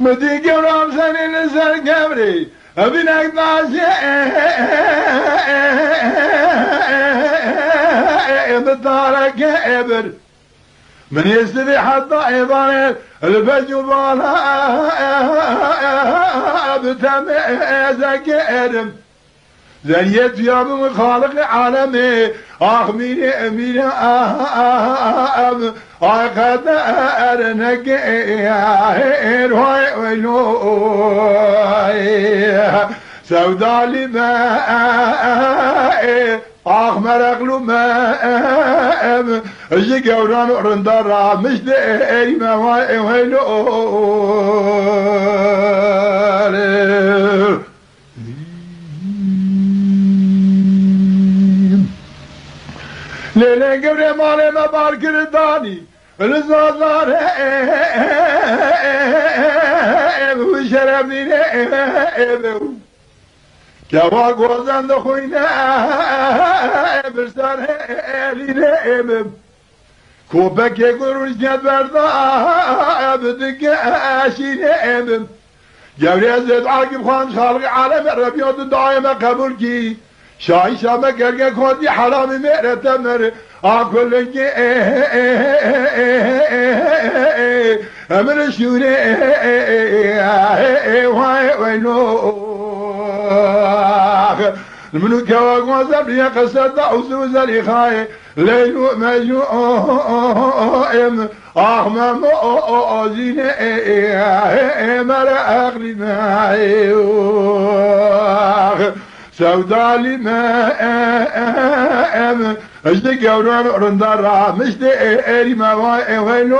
مدي قرام سني نسر قبري ابنك ناسي بدارك ابر من يستري حتى عبارة الفجر بالا بتميزك ارم زنيت يا من خالق عالمي ميري ميري قد ارنك هاي وينو سودالي ما مرق له ما اجي قوران ورندرا مش داري ما وينو ليلة قبل مالي ما باركر داني الزازار وشربني كوا قوزان دخوينا برسان لينا كوبك يقولون جد بردا بدك اشينا جوري زيد عاقب خان خالق عالم ربيات دائما قبول کی شاهی شامه گرگه خودی حرامی میره تمر آکلنگی امر شوره وای نو منو كواك وزب يا قصد عزو زلي خاي ليلو مجو ام احمم ازين مر اخلي معي سودالي ما ام اجدي قوران رندارا مشتي اري ما وينو